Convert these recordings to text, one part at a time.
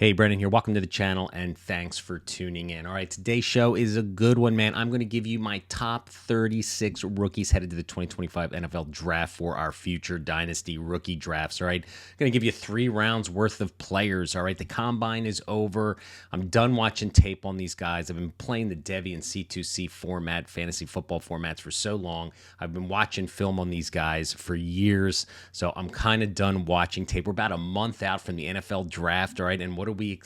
Hey, Brendan here. Welcome to the channel and thanks for tuning in. All right, today's show is a good one, man. I'm going to give you my top 36 rookies headed to the 2025 NFL draft for our future Dynasty rookie drafts. All right, I'm going to give you 3 rounds worth of players. All right, the combine is over. I'm done watching tape on these guys. I've been playing the Deviant C2C format, fantasy football formats for so long. I've been watching film on these guys for years, so I'm kind of done watching tape. We're about a month out from the NFL draft, all right, and what we're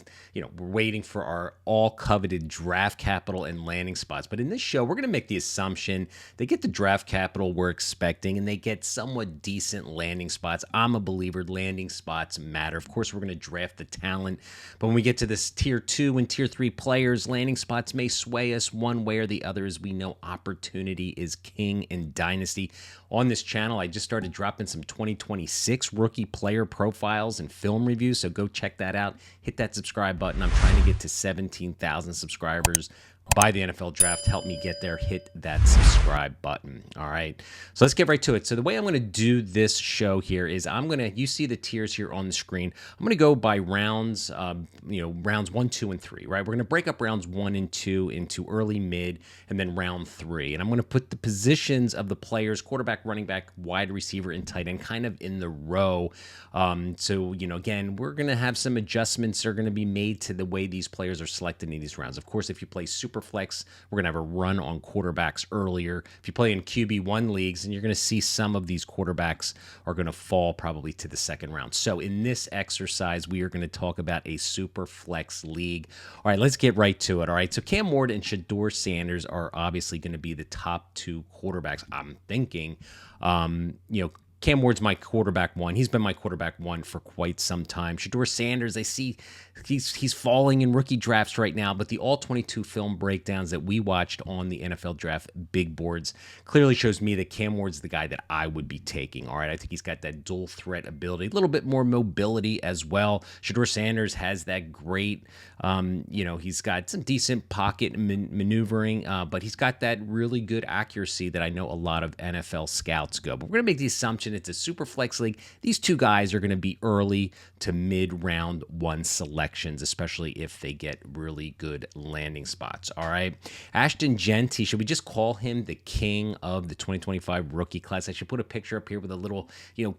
waiting for our all coveted draft capital and landing spots. But in this show, we're going to make the assumption they get the draft capital we're expecting and they get somewhat decent landing spots. I'm a believer landing spots matter. Of course, we're going to draft the talent, but when we get to this tier 2 and tier 3 players, landing spots may sway us one way or the other. As we know, opportunity is king in Dynasty. On this channel, I just started dropping some 2026 rookie player profiles and film reviews, so go check that out. Hit that subscribe button. I'm trying to get to 17,000 subscribers by the NFL draft. Help me get there. Hit that subscribe button. All right. So let's get right to it. So the way I'm going to do this show here is you see the tiers here on the screen. I'm going to go by rounds, rounds 1, 2, and 3, right? We're going to break up rounds 1 and 2 into early, mid, and then round 3. And I'm going to put the positions of the players, quarterback, running back, wide receiver, and tight end kind of in the row. Again, we're going to have some adjustments that are going to be made to the way these players are selected in these rounds. Of course, if you play super flex, we're going to have a run on quarterbacks earlier. If you play in QB1 leagues, and you're going to see some of these quarterbacks are going to fall probably to the second round. So in this exercise, we are going to talk about a super flex league. All right, let's get right to it. All right, so Cam Ward and Shedeur Sanders are obviously going to be the top 2 quarterbacks. I'm thinking, Cam Ward's my quarterback 1. He's been my quarterback 1 for quite some time. Shedeur Sanders, I see he's falling in rookie drafts right now, but the all-22 film breakdowns that we watched on the NFL draft big boards clearly shows me that Cam Ward's the guy that I would be taking. All right, I think he's got that dual threat ability, a little bit more mobility as well. Shedeur Sanders has that great, he's got some decent pocket maneuvering, but he's got that really good accuracy that I know a lot of NFL scouts go. But we're going to make the assumption it's a super flex league. These 2 guys are going to be early to mid-round 1 selections, especially if they get really good landing spots. All right. Ashton Genty, should we just call him the king of the 2025 rookie class? I should put a picture up here with a little,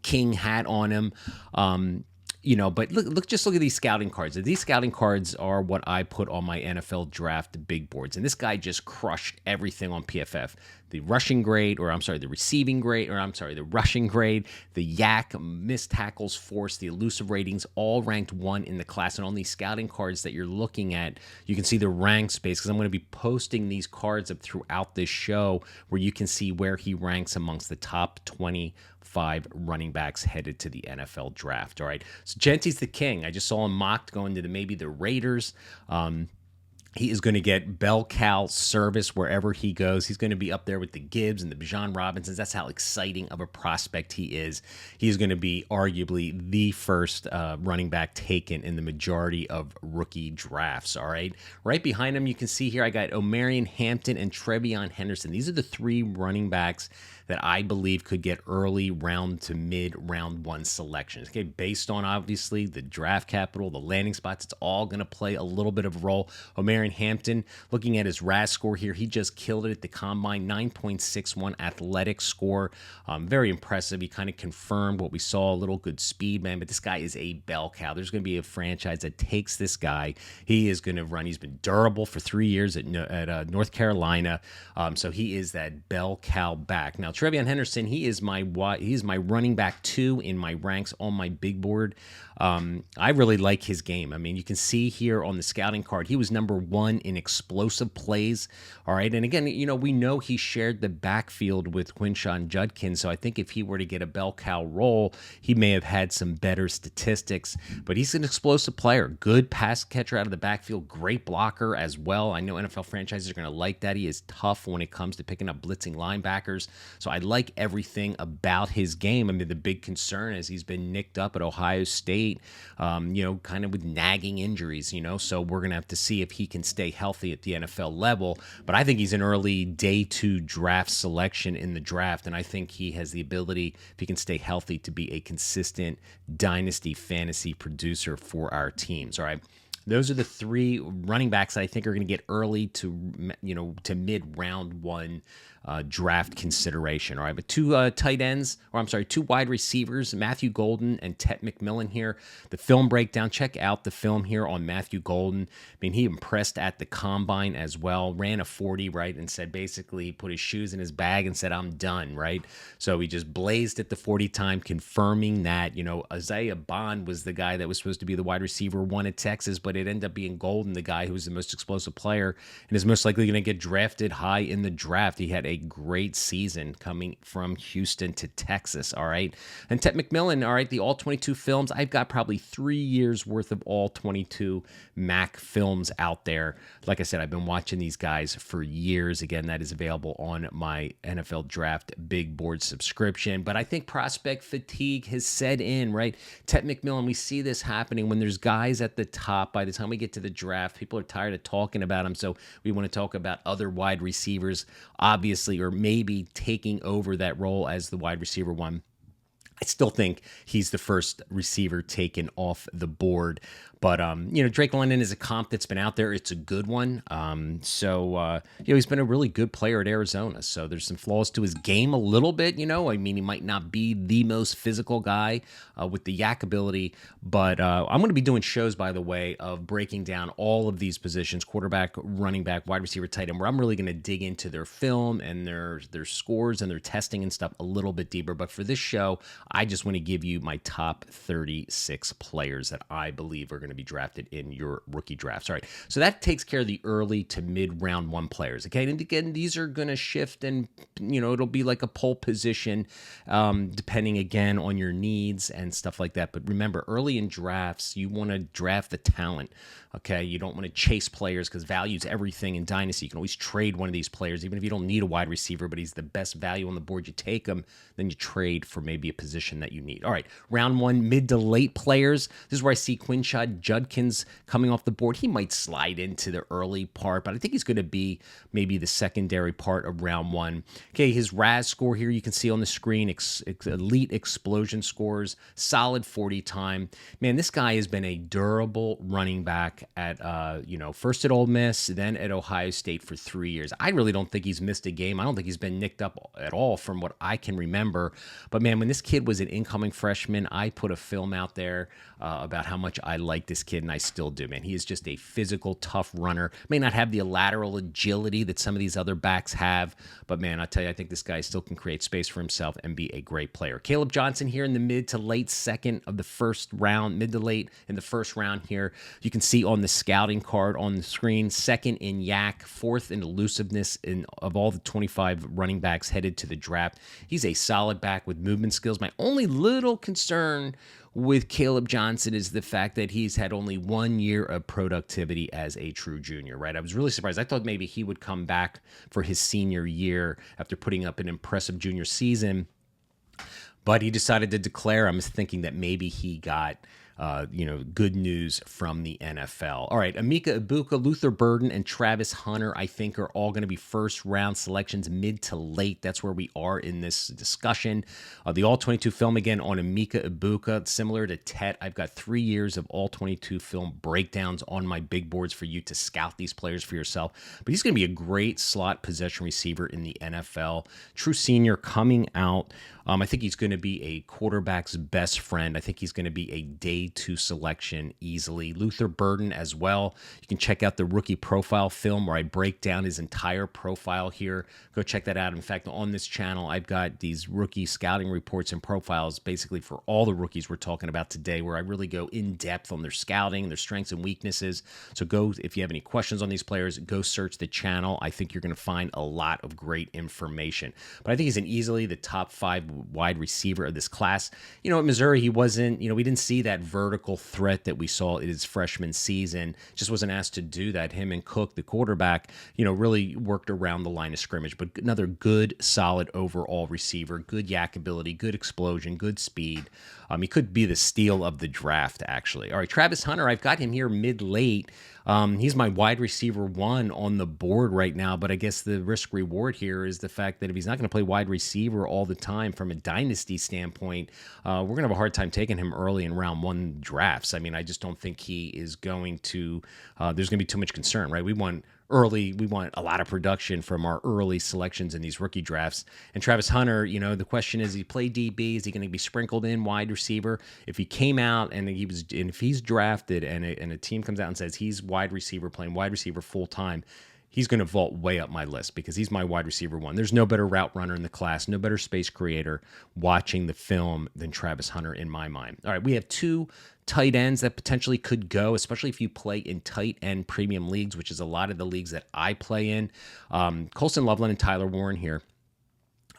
king hat on him. But just look at these scouting cards. These scouting cards are what I put on my NFL draft big boards. And this guy just crushed everything on PFF. The rushing grade, the receiving grade, the rushing grade, the yak, missed tackles force, the elusive ratings, all ranked 1 in the class. And on these scouting cards that you're looking at, you can see the rank space, because I'm going to be posting these cards up throughout this show where you can see where he ranks amongst the top 25 running backs headed to the NFL draft. All right. So Genty's the king. I just saw him mocked going to maybe the Raiders. He is going to get bell cow service wherever he goes. He's going to be up there with the Gibbs and the Bijan Robinsons. That's how exciting of a prospect he is. He's going to be arguably the first running back taken in the majority of rookie drafts, all right? Right behind him, you can see here, I got Omarion Hampton and Trevion Henderson. These are the 3 running backs that I believe could get early round to mid round 1 selections. Okay, based on obviously the draft capital, the landing spots, it's all going to play a little bit of a role. Omarion Hampton, looking at his RAS score here, he just killed it at the combine, 9.61 athletic score. Very impressive. He kind of confirmed what we saw, a little good speed, man, but this guy is a bell cow. There's going to be a franchise that takes this guy. He is going to run. He's been durable for 3 years at North Carolina, so he is that bell cow back. Now, Trevion Henderson, he is my running back 2 in my ranks on my big board. I really like his game. I mean, you can see here on the scouting card, he was number 1 in explosive plays. All right. And again, we know he shared the backfield with Quinshon Judkins. So I think if he were to get a bell cow role, he may have had some better statistics, but he's an explosive player, good pass catcher out of the backfield, great blocker as well. I know NFL franchises are going to like that. He is tough when it comes to picking up blitzing linebackers. So I like everything about his game. I mean, the big concern is he's been nicked up at Ohio State, kind of with nagging injuries, so we're going to have to see if he can stay healthy at the NFL level. But I think he's an early day 2 draft selection in the draft, and I think he has the ability, if he can stay healthy, to be a consistent dynasty fantasy producer for our teams. All right. Those are the three running backs that I think are going to get early to, to mid round one draft consideration. All right, but two tight ends, or I'm sorry, two wide receivers, Matthew Golden and Tet McMillan here. The film breakdown, check out the film here on Matthew Golden. I mean, he impressed at the combine as well, ran a 40, right, and said basically put his shoes in his bag and said, I'm done, right? So he just blazed at the 40 time, confirming that, Isaiah Bond was the guy that was supposed to be the wide receiver one at Texas, but it ended up being Golden, the guy who was the most explosive player and is most likely going to get drafted high in the draft. He had a great season coming from Houston to Texas, all right? And Tet McMillan, all right, the all-22 films, I've got probably 3 years worth of all-22 MAC films out there. Like I said, I've been watching these guys for years. Again, that is available on my NFL Draft Big Board subscription. But I think prospect fatigue has set in, right? Tet McMillan, we see this happening when there's guys at the top. By the time we get to the draft, people are tired of talking about them, so we want to talk about other wide receivers, obviously, or maybe taking over that role as the wide receiver one. I still think he's the first receiver taken off the board. But, Drake London is a comp that's been out there. It's a good one. He's been a really good player at Arizona. So there's some flaws to his game a little bit, I mean, he might not be the most physical guy with the yak ability. But I'm going to be doing shows, by the way, of breaking down all of these positions, quarterback, running back, wide receiver, tight end, where I'm really going to dig into their film and their scores and their testing and stuff a little bit deeper. But for this show, I just want to give you my top 36 players that I believe are going to be drafted in your rookie drafts. All right, so that takes care of the early to mid round one players. Okay, and again, these are going to shift, and it'll be like a pole position, depending again on your needs and stuff like that. But remember, early in drafts, you want to draft the talent. Okay, you don't want to chase players because value is everything in Dynasty. You can always trade one of these players, even if you don't need a wide receiver, but he's the best value on the board. You take him, then you trade for maybe a position that you need. All right, round one, mid to late players. This is where I see Quinshad Judkins coming off the board. He might slide into the early part, but I think he's going to be maybe the secondary part of round one. Okay, his RAS score here you can see on the screen, elite explosion scores, solid 40 time. Man, this guy has been a durable running back at, first at Ole Miss, then at Ohio State for 3 years. I really don't think he's missed a game. I don't think he's been nicked up at all from what I can remember. But man, when this kid was an incoming freshman, I put a film out there about how much I like this kid, and I still do, man. He is just a physical, tough runner. May not have the lateral agility that some of these other backs have, but man, I tell you, I think this guy still can create space for himself and be a great player. Caleb Johnson here in the mid to late second of the first round, mid to late in the first round here. You can see on the scouting card on the screen, second in yak, fourth in elusiveness of all the 25 running backs headed to the draft. He's a solid back with movement skills. My only little concern with Caleb Johnson is the fact that he's had only 1 year of productivity as a true junior, right? I was really surprised. I thought maybe he would come back for his senior year after putting up an impressive junior season, but he decided to declare. I'm thinking that maybe he got good news from the NFL. All right, Emeka Ibuka, Luther Burden, and Travis Hunter, I think, are all going to be first-round selections, mid to late. That's where we are in this discussion. The All-22 film, again, on Emeka Ibuka, similar to Tet. I've got 3 years of All-22 film breakdowns on my big boards for you to scout these players for yourself. But he's going to be a great slot possession receiver in the NFL. True senior coming out. I think he's going to be a quarterback's best friend. I think he's going to be a day 2 selection easily. Luther Burden as well. You can check out the rookie profile film where I break down his entire profile here. Go check that out. In fact, on this channel, I've got these rookie scouting reports and profiles basically for all the rookies we're talking about today, where I really go in depth on their scouting, their strengths and weaknesses. So go, if you have any questions on these players, go search the channel. I think you're going to find a lot of great information. But I think he's easily the top 5 wide receiver of this class. At Missouri, he wasn't, we didn't see that vertical threat that we saw in his freshman season. Just wasn't asked to do that. Him and Cook, the quarterback, really worked around the line of scrimmage. But another good, solid overall receiver, good yak ability, good explosion, good speed. He could be the steal of the draft, actually. All right, Travis Hunter, I've got him here mid-late. He's my wide receiver one on the board right now, but I guess the risk reward here is the fact that if he's not going to play wide receiver all the time from a dynasty standpoint, we're going to have a hard time taking him early in round one drafts. I mean, I just don't think he is going to, there's going to be too much concern, right? We want a lot of production from our early selections in these rookie drafts. And Travis Hunter, the question is, he play DB? Is he going to be sprinkled in wide receiver? If he came out and if he's drafted and a team comes out and says he's wide receiver, playing wide receiver full time, he's going to vault way up my list because he's my wide receiver one. There's no better route runner in the class, no better space creator watching the film than Travis Hunter in my mind. All right, we have two tight ends that potentially could go, especially if you play in tight end premium leagues, which is a lot of the leagues that I play in. Colston Loveland and Tyler Warren here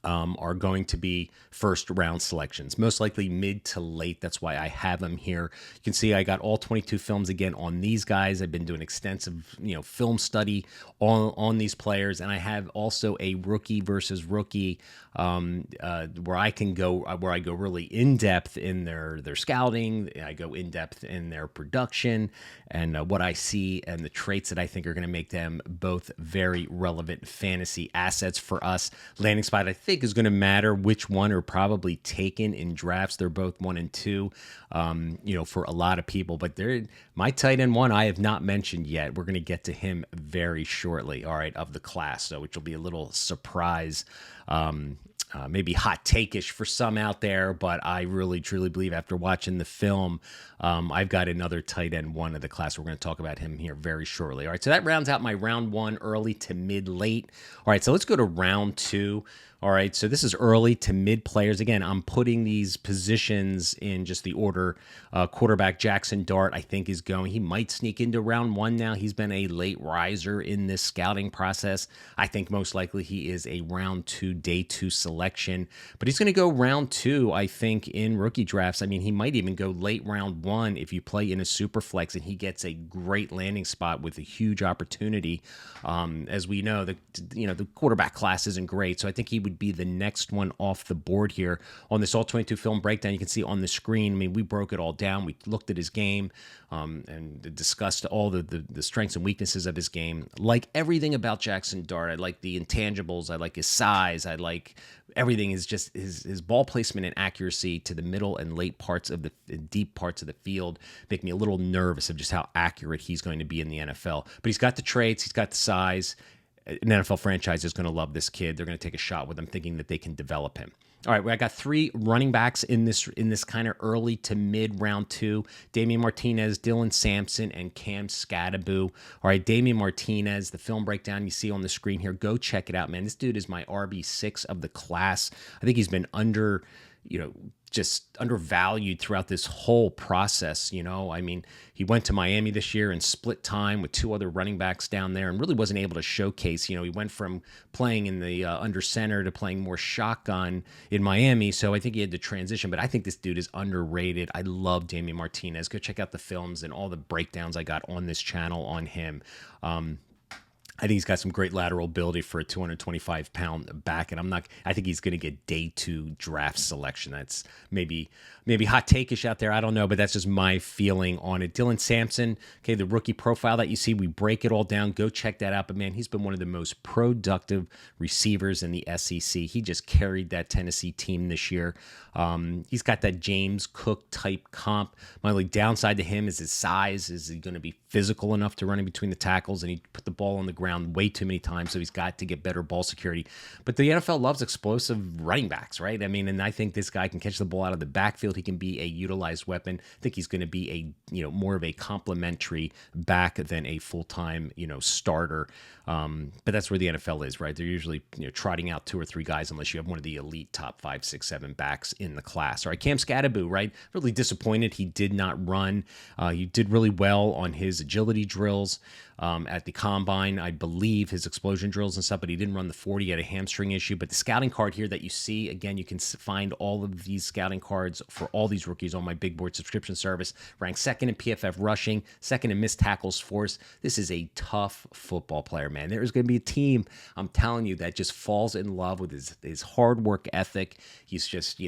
are going to be first round selections, most likely mid to late. That's why I have them here. You can see I got all 22 films again on these guys. I've been doing extensive, film study on these players, and I have also a rookie versus rookie where I go really in depth in their scouting. I go in depth in their production and what I see and the traits that I think are going to make them both very relevant fantasy assets for us. Landing spot, I think, is going to matter which one are probably taken in drafts. They're both 1 and 2, for a lot of people. But my tight end one I have not mentioned yet. We're going to get to him very shortly, all right, of the class, so which will be a little surprise. Maybe hot take-ish for some out there, but I really, truly believe after watching the film, I've got another tight end one of the class. We're going to talk about him here very shortly. All right, so that rounds out my round one, early to mid-late. All right, so let's go to round two. All right, so this is early to mid players. Again, I'm putting these positions in just the order. Quarterback Jackson Dart, I think, is going. He might sneak into round one now. He's been a late riser in this scouting process. I think most likely he is a round two, day two selection. But he's going to go round two, I think, in rookie drafts. I mean, he might even go late round one if you play in a super flex and he gets a great landing spot with a huge opportunity. As we know, the quarterback class isn't great, so I think he would be the next one off the board here on this all 22 film breakdown. You can see on the screen, I mean, we broke it all down. We looked at his game and discussed all the strengths and weaknesses of his game. Like everything about Jackson Dart, I like the intangibles. I like his size. I like everything. Is just his ball placement and accuracy to the middle and late parts of the deep parts of the field make me a little nervous of just how accurate he's going to be in the NFL. But he's got the traits. He's got the size. An NFL franchise is going to love this kid. They're going to take a shot with him, thinking that they can develop him. All right, I got 3 running backs in this kind of early to mid round 2. Damian Martinez, Dylan Sampson, and Cam Scadaboo. All right, Damian Martinez, the film breakdown you see on the screen here. Go check it out, man. This dude is my RB6 of the class. I think he's been just undervalued throughout this whole process. I mean, he went to Miami this year and split time with 2 other running backs down there and really wasn't able to showcase. He went from playing in the under center to playing more shotgun in Miami. So I think he had to transition, but I think this dude is underrated. I love Damian Martinez. Go check out the films and all the breakdowns I got on this channel on him. I think he's got some great lateral ability for a 225-pound back, and I think he's going to get day 2 draft selection. That's maybe hot take-ish out there. I don't know, but that's just my feeling on it. Dylan Sampson, okay, the rookie profile that you see, we break it all down. Go check that out. But, man, he's been one of the most productive receivers in the SEC. He just carried that Tennessee team this year. He's got that James Cook-type comp. My only downside to him is his size. Is he going to be physical enough to run in between the tackles? And he put the ball on the ground way too many times, so he's got to get better ball security. But the NFL loves explosive running backs, right? I mean, and I think this guy can catch the ball out of the backfield. He can be a utilized weapon. I think he's going to be more of a complementary back than a full-time, starter. But that's where the NFL is, right? They're usually trotting out 2 or 3 guys unless you have one of the elite top 5, 6, 7 backs in the class. All right, Cam Scadaboo, right? Really disappointed he did not run. He did really well on his agility drills at the combine, I believe, his explosion drills and stuff, but he didn't run the 40. He had a hamstring issue. But the scouting card here that you see, again, you can find all of these scouting cards for all these rookies on my Big Board subscription service. Ranked 2nd in PFF rushing, 2nd in missed tackles force. This is a tough football player, man. There is going to be a team, I'm telling you, that just falls in love with his hard work ethic. He's just,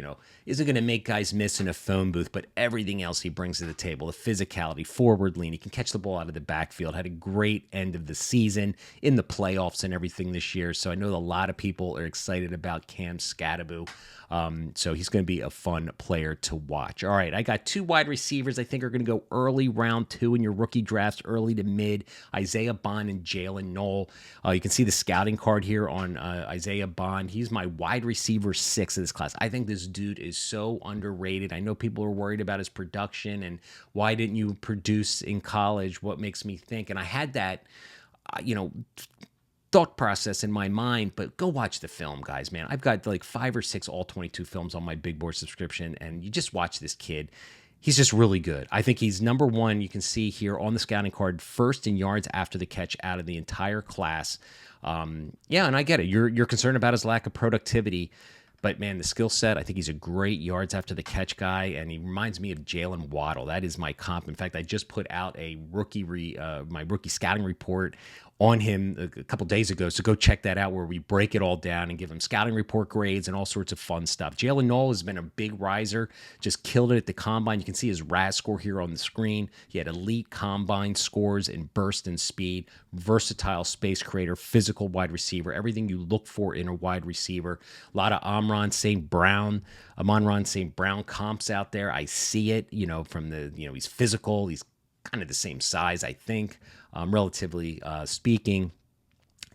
isn't going to make guys miss in a phone booth, but everything else he brings to the table, the physicality, forward lean, he can catch the ball out of the backfield, had a great end of the season in the playoffs and everything this year. So I know a lot of people are excited about Cam Scatterbo. So he's going to be a fun player to watch. All right, I got 2 wide receivers I think are going to go early round 2 in your rookie drafts, early to mid, Isaiah Bond and Jalen Knoll. You can see the scouting card here on Isaiah Bond. He's my wide receiver 6 of this class. I think this dude is so underrated. I know people are worried about his production and why didn't you produce in college? What makes me think? And I had that, thought process in my mind, but go watch the film, guys, man. I've got like 5 or 6 all 22 films on my big board subscription, and you just watch this kid. He's just really good. I think he's number 1. You can see here on the scouting card, first in yards after the catch out of the entire class. And I get it. You're concerned about his lack of productivity. But, man, the skill set, I think he's a great yards after the catch guy, and he reminds me of Jalen Waddle. That is my comp. In fact, I just put out my rookie scouting report on him a couple days ago, so go check that out where we break it all down and give him scouting report grades and all sorts of fun stuff. Jalen Knoll has been a big riser, just killed it at the combine. You can see his RAS score here on the screen. He had elite combine scores in burst and speed, versatile space creator, physical wide receiver, everything you look for in a wide receiver. A lot of Amon-Ra St. Brown comps out there. I see it, from the, he's physical, he's kind of the same size, I think, relatively speaking.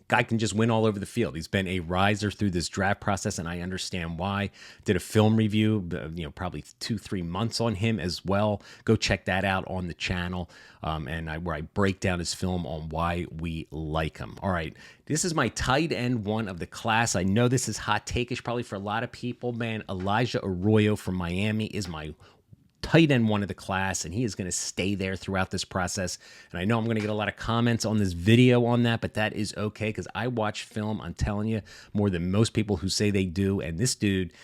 Guy can just win all over the field. He's been a riser through this draft process, and I understand why. Did a film review, probably 2-3 months on him as well. Go check that out on the channel, where I break down his film on why we like him. All right, this is my tight end 1 of the class. I know this is hot take-ish probably for a lot of people, man. Elijah Arroyo from Miami is my tight end 1 of the class, and he is going to stay there throughout this process. And I know I'm going to get a lot of comments on this video on that, but that is okay because I watch film, I'm telling you, more than most people who say they do. And this dude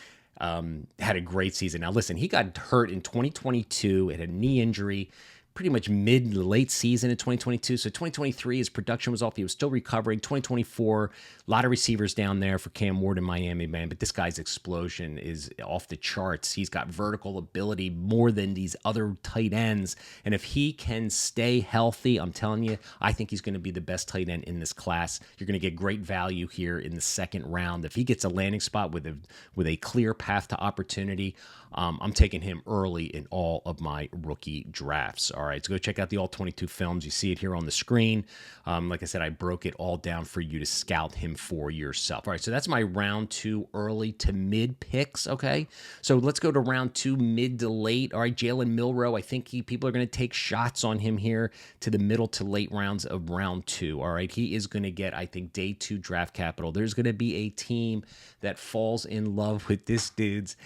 had a great season. Now, listen, he got hurt in 2022, had a knee injury, pretty much mid to late season in 2022. So 2023, his production was off. He was still recovering. 2024, a lot of receivers down there for Cam Ward in Miami, man. But this guy's explosion is off the charts. He's got vertical ability more than these other tight ends. And if he can stay healthy, I'm telling you, I think he's going to be the best tight end in this class. You're going to get great value here in the second round. If he gets a landing spot with a clear path to opportunity, I'm taking him early in all of my rookie drafts. All right, so go check out the all 22 films. You see it here on the screen. Like I said, I broke it all down for you to scout him for yourself. All right, so that's my round 2 early to mid picks, okay? So let's go to round 2 mid to late. All right, Jalen Milroe, I think people are going to take shots on him here to the middle to late rounds of round 2. All right, he is going to get, I think, day 2 draft capital. There's going to be a team that falls in love with this dude's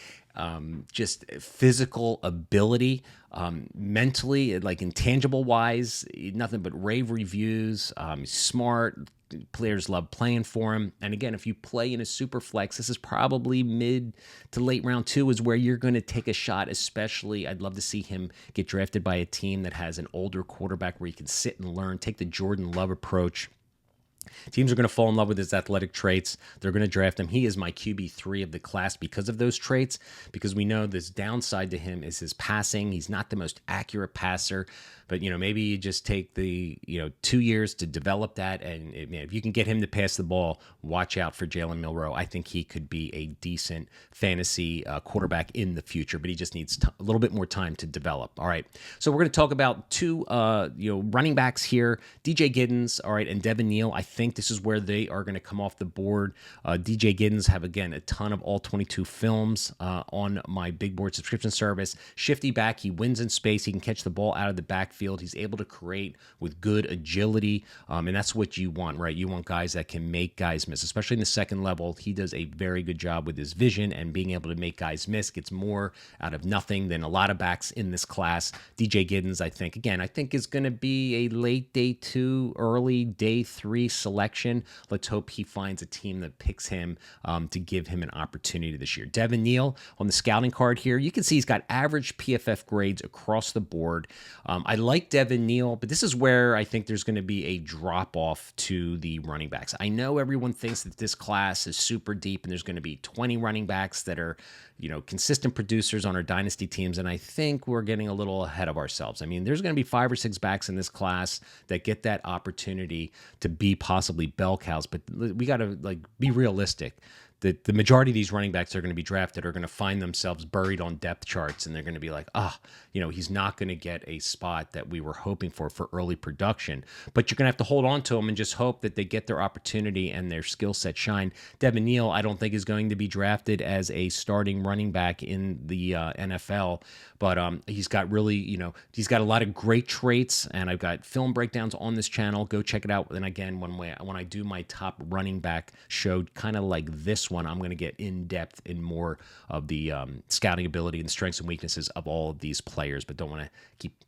just physical ability, mentally, like intangible wise, nothing but rave reviews. He's smart. Players love playing for him. And again, if you play in a super flex, this is probably mid to late round 2 is where you're going to take a shot. Especially, I'd love to see him get drafted by a team that has an older quarterback where you can sit and learn, take the Jordan Love approach. Teams are going to fall in love with his athletic traits. They're going to draft him. He is my QB3 of the class because of those traits, because we know this downside to him is his passing. He's not the most accurate passer, but, maybe you just take the, 2 years to develop that. And if you can get him to pass the ball, watch out for Jalen Milroe. I think he could be a decent fantasy quarterback in the future, but he just needs a little bit more time to develop. All right. So we're going to talk about 2, running backs here, DJ Giddens, all right, and Devin Neal. I think this is where they are going to come off the board. DJ Giddens have, again, a ton of all 22 films on my big board subscription service. Shifty back. He wins in space. He can catch the ball out of the backfield. He's able to create with good agility, and that's what you want, right? You want guys that can make guys miss, especially in the second level. He does a very good job with his vision and being able to make guys miss, gets more out of nothing than a lot of backs in this class. DJ Giddens, I think is going to be a late day 2, early day 3 selection. Let's hope he finds a team that picks him to give him an opportunity this year. Devin Neal on the scouting card here. You can see he's got average PFF grades across the board. I like Devin Neal, but this is where I think there's going to be a drop-off to the running backs. I know everyone thinks that this class is super deep and there's going to be 20 running backs that are, consistent producers on our dynasty teams, and I think we're getting a little ahead of ourselves. I mean, there's going to be 5 or 6 backs in this class that get that opportunity to be possibly bell cows, but we got to be realistic. The majority of these running backs are going to be drafted are going to find themselves buried on depth charts, and they're going to be like, he's not going to get a spot that we were hoping for early production. But you're going to have to hold on to them and just hope that they get their opportunity and their skill set shine. Devin Neal, I don't think is going to be drafted as a starting running back in the NFL, but he's got he's got a lot of great traits, and I've got film breakdowns on this channel. Go check it out. And again, when I do my top running back show, kind of like this one, I'm going to get in depth in more of the scouting ability and strengths and weaknesses of all of these players, but don't want to keep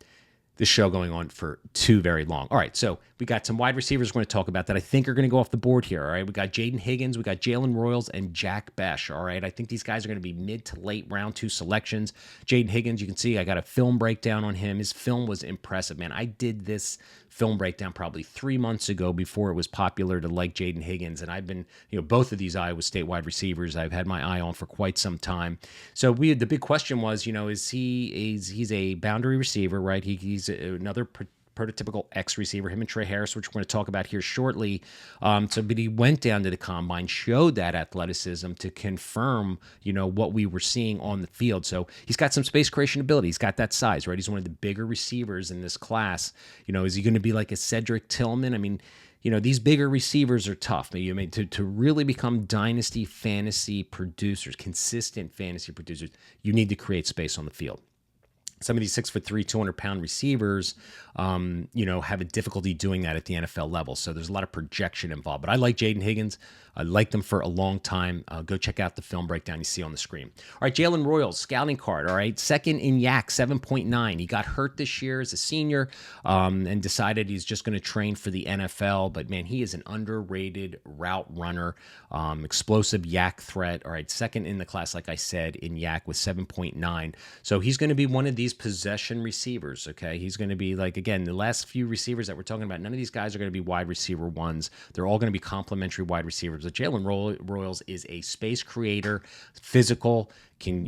this show going on for too very long. All right, so we got some wide receivers we're going to talk about that I think are going to go off the board here. All right, we got Jaden Higgins, we got Jalen Royals, and Jack Besh. All right, I think these guys are going to be mid to late round 2 selections. Jaden Higgins, you can see I got a film breakdown on him. His film was impressive, man. I did this film breakdown probably 3 months ago before it was popular to like Jaden Higgins, and I've been, both of these Iowa State wide receivers I've had my eye on for quite some time. So the big question was, he's a boundary receiver, right? He's another prototypical X receiver, him and Trey Harris, which we're going to talk about here shortly. But he went down to the combine, showed that athleticism to confirm, what we were seeing on the field. So he's got some space creation ability. He's got that size, right? He's one of the bigger receivers in this class. Is he going to be like a Cedric Tillman? I mean, these bigger receivers are tough. To really become dynasty fantasy producers, consistent fantasy producers, you need to create space on the field. Some of these 6'3", 200-pound receivers, have a difficulty doing that at the NFL level. So there's a lot of projection involved. But I like Jaden Higgins. I liked them for a long time. Go check out the film breakdown you see on the screen. All right, Jalen Royals, scouting card. All right, second in YAC, 7.9. He got hurt this year as a senior and decided he's just going to train for the NFL. But, man, he is an underrated route runner, explosive YAC threat. All right, second in the class, like I said, in YAC with 7.9. So he's going to be one of these possession receivers, okay? He's going to be again, the last few receivers that we're talking about, none of these guys are going to be wide receiver ones. They're all going to be complementary wide receivers. But Jalen Royals is a space creator, physical, can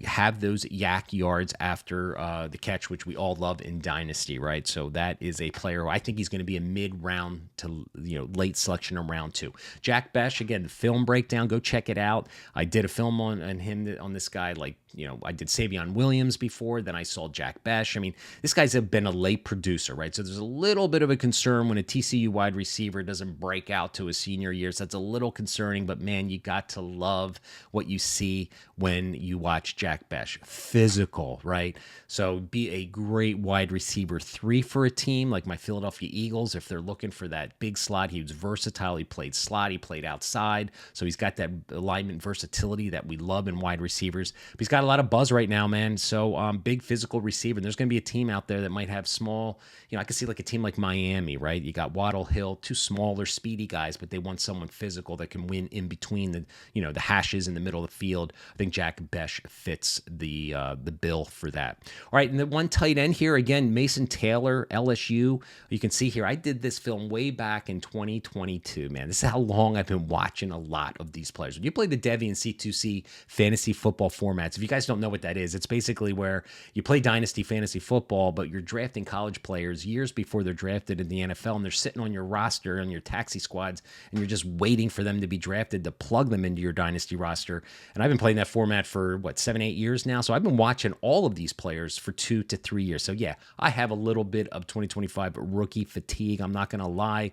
have those yak yards after the catch, which we all love in Dynasty, right? So that is a player who I think he's going to be a mid-round to late selection in round 2. Jack Besh, again, the film breakdown, go check it out. I did a film on him, on this guy, I did Savion Williams before, then I saw Jack Besh. I mean, this guy's been a late producer, right? So there's a little bit of a concern when a TCU wide receiver doesn't break out to his senior year. So that's a little concerning, but man, you got to love what you see when you watch Jack Besh. Physical, right? So be a great wide receiver 3 for a team like my Philadelphia Eagles. If they're looking for that big slot, he was versatile. He played slot, he played outside. So he's got that alignment versatility that we love in wide receivers. But he's got a lot of buzz right now, man. So big physical receiver. And there's going to be a team out there that might have small, I could see a team like Miami, right? You got Waddle Hill, 2 smaller, speedy guys, but they want someone physical that can win in between the, the hashes in the middle of the field. I think Jack Besh fits the bill for that. All right, and the one tight end here, again, Mason Taylor, LSU. You can see here, I did this film way back in 2022, man. This is how long I've been watching a lot of these players. When you play the Deviant C2C fantasy football formats, if you guys don't know what that is, it's basically where you play Dynasty fantasy football, but you're drafting college players years before they're drafted in the NFL, and they're sitting on your roster, on your taxi squads, and you're just waiting for them to be drafted to plug them into your Dynasty roster. And I've been playing that format for, 7-8 years now, so I've been watching all of these players for 2 to 3 years. So yeah, I have a little bit of 2025 rookie fatigue, I'm not going to lie,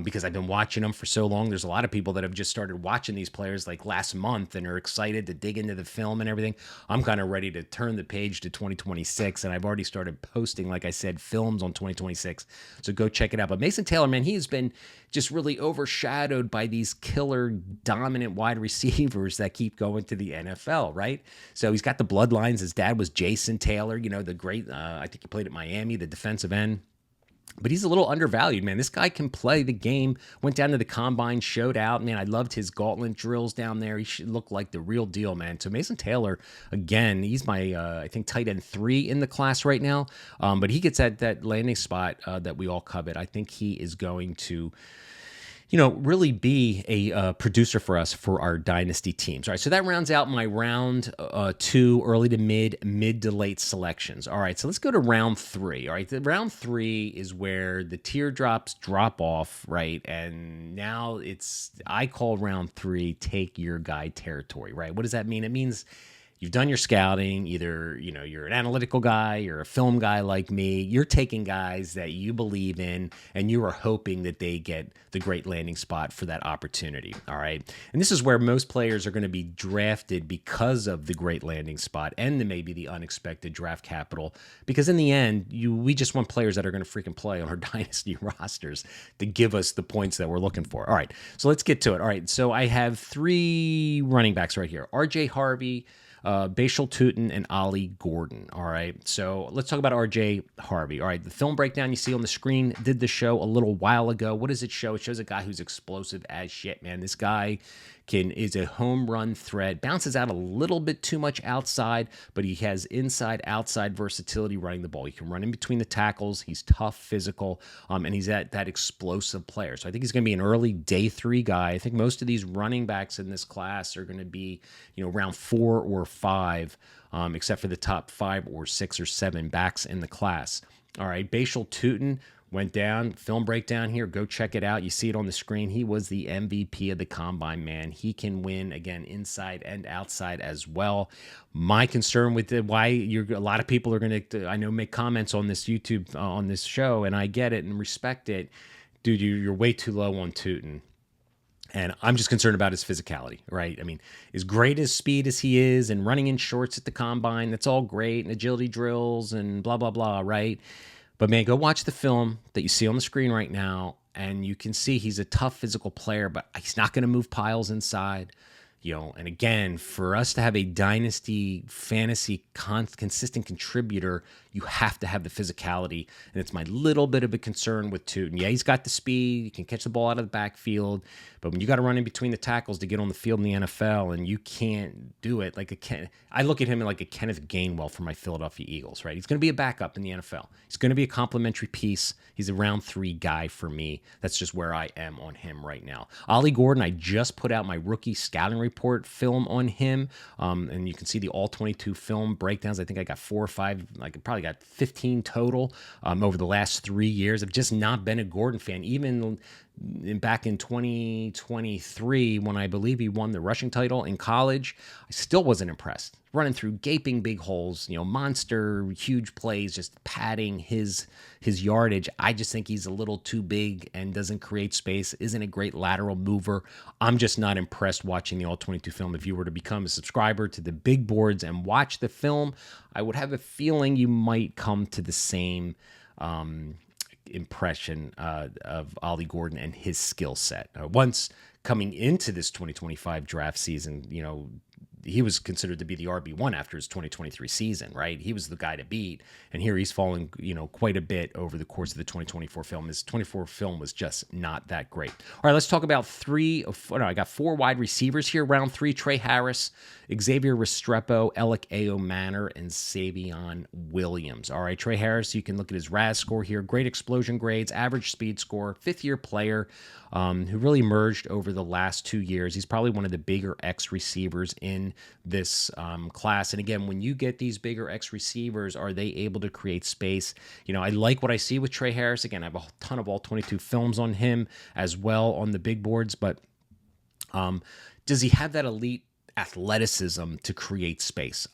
because I've been watching them for so long. There's a lot of people that have just started watching these players last month and are excited to dig into the film and everything. I'm kind of ready to turn the page to 2026, and I've already started posting, like I said, films on 2026, so go check it out. But Mason Taylor, man, he's been just really overshadowed by these killer dominant wide receivers that keep going to the NFL, right? So he's got the bloodlines. His dad was Jason Taylor, the great, I think he played at Miami, the defensive end. but he's a little undervalued, man. This guy can play the game. Went down to the combine, showed out. Man, I loved his gauntlet drills down there. He should look like the real deal, man. So Mason Taylor, again, he's my, I think, tight end 3 in the class right now. But he gets that landing spot that we all covet. I think he is going to really be a producer for us for our dynasty teams. All right, so that rounds out my round 2, early to mid to late selections. All right, so let's go to round 3. All right, the round 3 is where the teardrops drop off, right? And now I call round 3 take your guy territory, right? What does that mean? It means you've done your scouting. Either, you're an analytical guy, you're a film guy like me. You're taking guys that you believe in, and you are hoping that they get the great landing spot for that opportunity. All right. And this is where most players are going to be drafted because of the great landing spot and maybe the unexpected draft capital. Because in the end, we just want players that are going to freaking play on our dynasty rosters to give us the points that we're looking for. All right. So let's get to it. All right. So I have 3 running backs right here. RJ Harvey, Bashal Tutin, and Ollie Gordon. All right, so let's talk about RJ Harvey. All right, the film breakdown you see on the screen did the show a little while ago. What does it show? It shows a guy who's explosive as shit, man. This guy is a home run threat, bounces out a little bit too much outside, but he has inside-outside versatility running the ball. He can run in between the tackles. He's tough, physical, and he's that explosive player. So I think he's going to be an early day 3 guy. I think most of these running backs in this class are going to be, round 4 or 5, except for the top 5 or 6 or 7 backs in the class. All right, Bashal Tutin went down, film breakdown here. Go check it out. You see it on the screen. He was the MVP of the combine, man. He can win, again, inside and outside as well. My concern with a lot of people are going to, I know, make comments on this YouTube, on this show, and I get it and respect it. Dude, you're way too low on Tutin. And I'm just concerned about his physicality, right? I mean, as great as speed as he is and running in shorts at the combine, that's all great, and agility drills and blah, blah, blah, right? But man, go watch the film that you see on the screen right now, and you can see he's a tough physical player, but he's not going to move piles inside. And again, for us to have a dynasty fantasy consistent contributor, you have to have the physicality. And it's my little bit of a concern with Tutin. Yeah, he's got the speed. He can catch the ball out of the backfield. But when you got to run in between the tackles to get on the field in the NFL, and you can't do it I look at him like a Kenneth Gainwell for my Philadelphia Eagles, right? He's going to be a backup in the NFL. He's going to be a complimentary piece. He's a round 3 guy for me. That's just where I am on him right now. Ollie Gordon, I just put out my rookie scouting report film on him. And you can see the all 22 film breakdowns. I think I got 4 or 5, I probably got 15 total over the last 3 years. I've just not been a Gordon fan. Even back in 2023, when I believe he won the rushing title in college, I still wasn't impressed. Running through gaping big holes, monster, huge plays, just padding his yardage. I just think he's a little too big and doesn't create space, isn't a great lateral mover. I'm just not impressed watching the All-22 film. If you were to become a subscriber to the big boards and watch the film, I would have a feeling you might come to the same impression of Ollie Gordon and his skill set. Once coming into this 2025 draft season, he was considered to be the RB1 after his 2023 season, right? He was the guy to beat, and here he's fallen, quite a bit over the course of the 2024 film. His 24 film was just not that great. All right, let's talk about I got 4 wide receivers here, round 3, Trey Harris, Xavier Restrepo, Alec Manor, and Savion Williams. All right, Trey Harris, you can look at his RAS score here, great explosion grades, average speed score, 5th-year player, who really emerged over the last 2 years. He's probably one of the bigger X receivers in this class. And again, when you get these bigger X receivers, are they able to create space? I like what I see with Trey Harris. Again, I have a ton of all 22 films on him as well on the big boards, but does he have that elite athleticism to create space?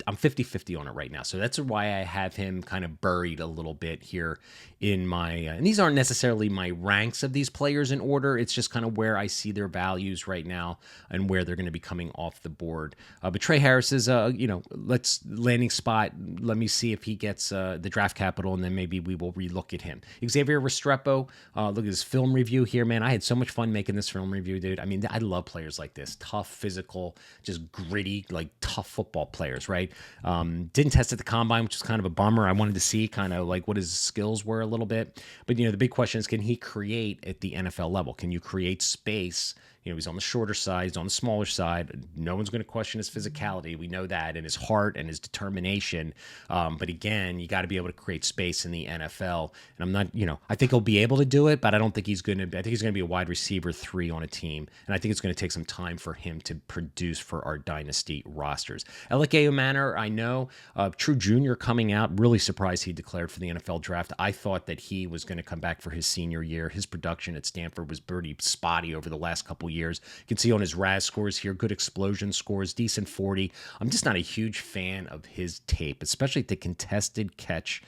I'm 50-50 on it right now. So that's why I have him kind of buried a little bit here in my, and these aren't necessarily my ranks of these players in order. It's just kind of where I see their values right now and where they're going to be coming off the board. But Trey Harris is, let's landing spot. Let me see if he gets the draft capital, and then maybe we will relook at him. Xavier Restrepo, look at his film review here, man. I had so much fun making this film review, dude. I mean, I love players like this, tough, physical, just gritty, like tough football players, right? Didn't test at the combine, which is kind of a bummer. I wanted to see kind of like what his skills were a little bit. But, the big question is, can he create at the NFL level? Can you create space? He's on the shorter side, he's on the smaller side. No one's going to question his physicality. We know that, and his heart and his determination. But again, you got to be able to create space in the NFL. And I'm not, I think he'll be able to do it, but I don't think he's going to. I think he's going to be a wide receiver 3 on a team, and I think it's going to take some time for him to produce for our dynasty rosters. Elike Manor, I know, true junior coming out. Really surprised he declared for the NFL draft. I thought that he was going to come back for his senior year. His production at Stanford was pretty spotty over the last couple years. You can see on his RAS scores here, good explosion scores, decent 40. I'm just not a huge fan of his tape, especially the contested catch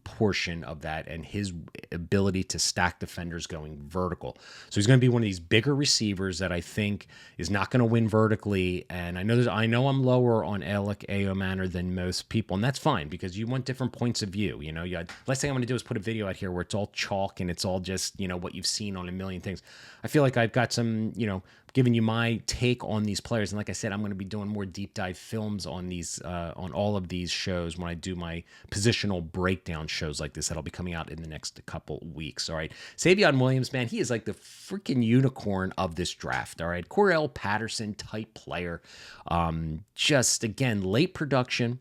portion of that and his ability to stack defenders going vertical. So he's going to be one of these bigger receivers that I think is not going to win vertically. And I know I'm lower on Alec Manor than most people, and that's fine because you want different points of view. Last thing I'm going to do is put a video out here where it's all chalk and it's all just, what you've seen on a million things. I feel like I've got some, giving you my take on these players. And like I said, I'm going to be doing more deep dive films on these, on all of these shows when I do my positional breakdown shows like this that'll be coming out in the next couple weeks. All right. Savion Williams, man, he is like the freaking unicorn of this draft. All right. Cordell Patterson type player. Just again, late production.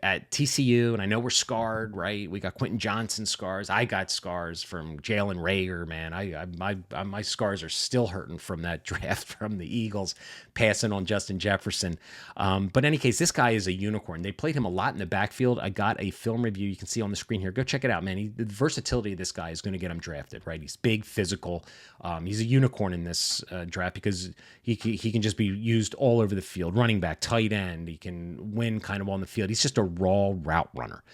At TCU, and I know we're scarred, right? We got Quentin Johnson scars. I got scars from Jalen Reagor, man. My scars are still hurting from that draft from the Eagles, passing on Justin Jefferson. But in any case, this guy is a unicorn. They played him a lot in the backfield. I got a film review you can see on the screen here. Go check it out, man. The versatility of this guy is going to get him drafted, right? He's big, physical. He's a unicorn in this draft because he can just be used all over the field. Running back, tight end. He can win kind of on the field. He's just a raw route runner.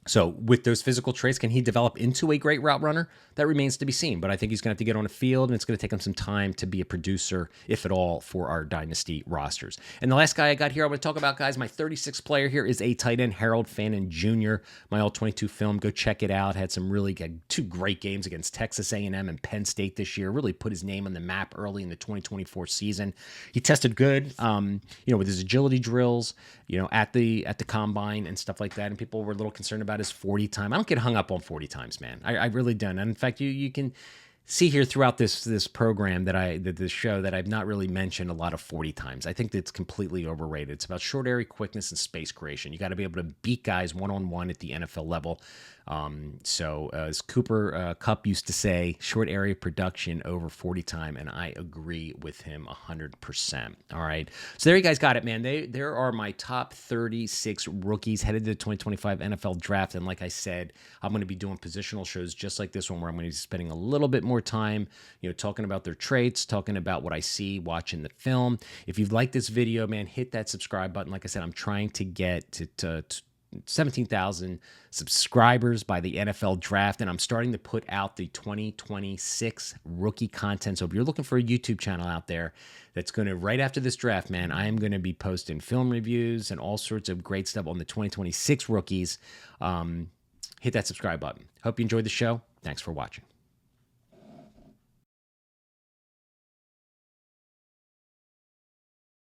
So with those physical traits, can he develop into a great route runner? That remains to be seen, but I think he's going to have to get on the field, and it's going to take him some time to be a producer, if at all, for our dynasty rosters. And the last guy I got here I want to talk about, guys, my 36th player here is a tight end, Harold Fannin Jr., my All-22 film. Go check it out. Had some really good, 2 great games against Texas A&M and Penn State this year. Really put his name on the map early in the 2024 season. He tested good, with his agility drills, at the combine and stuff like that, and people were a little concerned about his 40 time. I don't get hung up on 40 times, man. I really don't. And in fact, you can see here throughout this program this show that I've not really mentioned a lot of 40 times. I think that's completely overrated. It's about short area quickness and space creation. You got to be able to beat guys one-on-one at the NFL level. As Cooper Kupp used to say, short area production over 40 time, and I agree with him 100%. All right. So there you guys got it, man. There are my top 36 rookies headed to the 2025 NFL draft. And like I said, I'm going to be doing positional shows just like this one, where I'm going to be spending a little bit more time, talking about their traits, talking about what I see, watching the film. If you've liked this video, man, hit that subscribe button. Like I said, I'm trying to get to 17,000 subscribers by the NFL draft, and I'm starting to put out the 2026 rookie content. So if you're looking for a YouTube channel out there that's going to, right after this draft, man, I am going to be posting film reviews and all sorts of great stuff on the 2026 rookies. Hit that subscribe button. Hope you enjoyed the show. Thanks for watching.